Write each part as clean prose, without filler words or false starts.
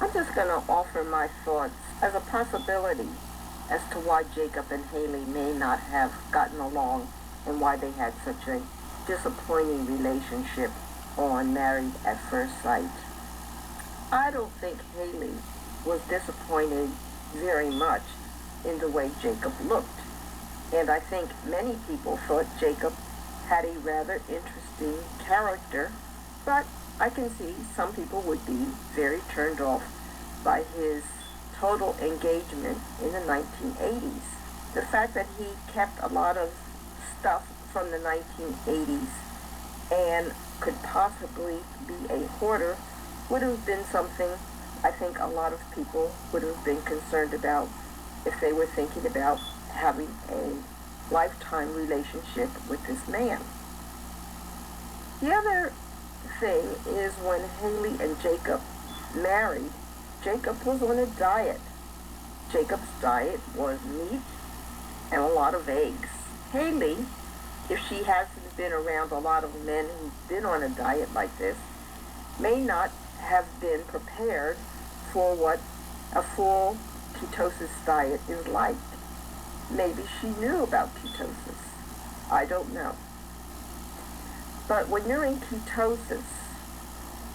I'm just going to offer my thoughts as a possibility as to why Jacob and Haley may not have gotten along and why they had such a disappointing relationship on Married at First Sight. I don't think Haley was disappointed very much in the way Jacob looked. And I think many people thought Jacob had a rather interesting character, but I can see some people would be very turned off by his total engagement in the 1980s. The fact that he kept a lot of stuff from the 1980s and could possibly be a hoarder would have been something I think a lot of people would have been concerned about if they were thinking about having a lifetime relationship with this man. The other thing is when Haley and Jacob married, Jacob was on a diet. Jacob's diet was meat and a lot of eggs. Haley, if she hasn't been around a lot of men who've been on a diet like this, may not have been prepared for what a full ketosis diet is like. Maybe she knew about ketosis. I don't know. But when you're in ketosis,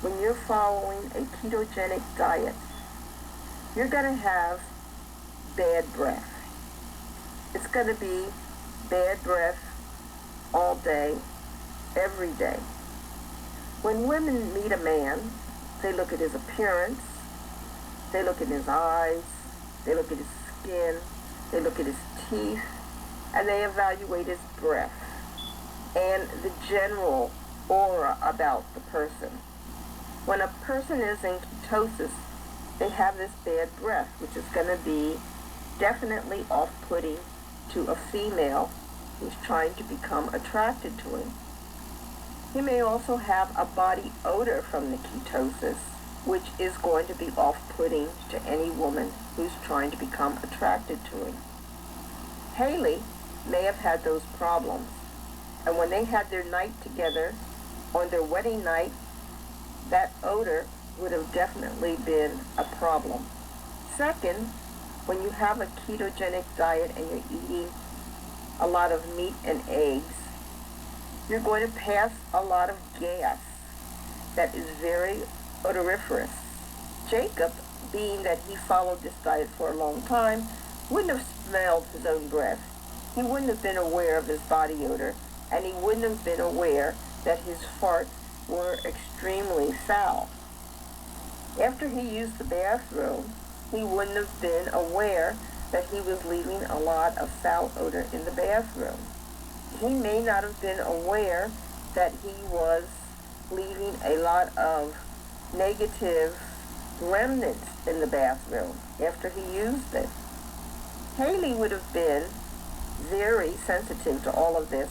when you're following a ketogenic diet, you're going to have bad breath. It's going to be bad breath all day, every day. When women meet a man, they look at his appearance, they look at his eyes, they look at his skin, they look at his teeth, and they evaluate his breath and the general aura about the person. When a person is in ketosis, they have this bad breath, which is going to be definitely off-putting to a female who's trying to become attracted to him. He may also have a body odor from the ketosis, which is going to be off-putting to any woman who's trying to become attracted to him. Haley may have had those problems, and when they had their night together, on their wedding night, that odor would have definitely been a problem. Second, when you have a ketogenic diet and you're eating a lot of meat and eggs, you're going to pass a lot of gas that is very odoriferous. Jacob, being that he followed this diet for a long time, wouldn't have smelled his own breath. He wouldn't have been aware of his body odor, and he wouldn't have been aware that his farts were extremely foul. After he used the bathroom, he wouldn't have been aware that he was leaving a lot of foul odor in the bathroom. He may not have been aware that he was leaving a lot of negative remnants in the bathroom after he used it. Haley would have been very sensitive to all of this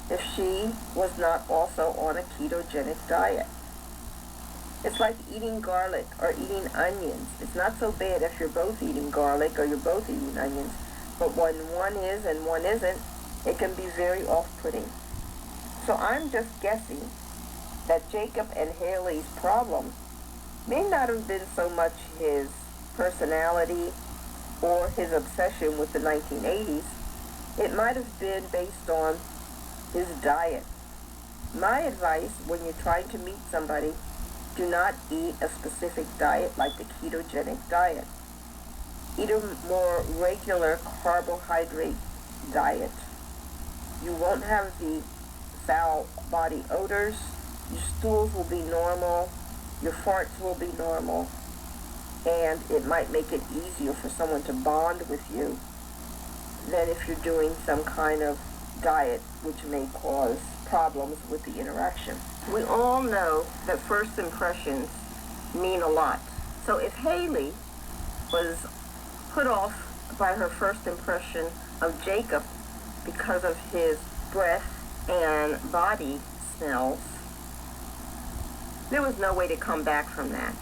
if she was not also on a ketogenic diet. It's like eating garlic or eating onions. It's not so bad if you're both eating garlic or you're both eating onions, but when one is and one isn't, it can be very off-putting. So I'm just guessing that Jacob and Haley's problem may not have been so much his personality or his obsession with the 1980s. It might have been based on his diet. My advice when you're trying to meet somebody, do not eat a specific diet like the ketogenic diet. Eat a more regular carbohydrate diet. You won't have the foul body odors. Your stools will be normal. Your farts will be normal. And it might make it easier for someone to bond with you than if you're doing some kind of diet which may cause problems with the interaction. We all know that first impressions mean a lot. So if Haley was put off by her first impression of Jacob because of his breath and body smells, there was no way to come back from that.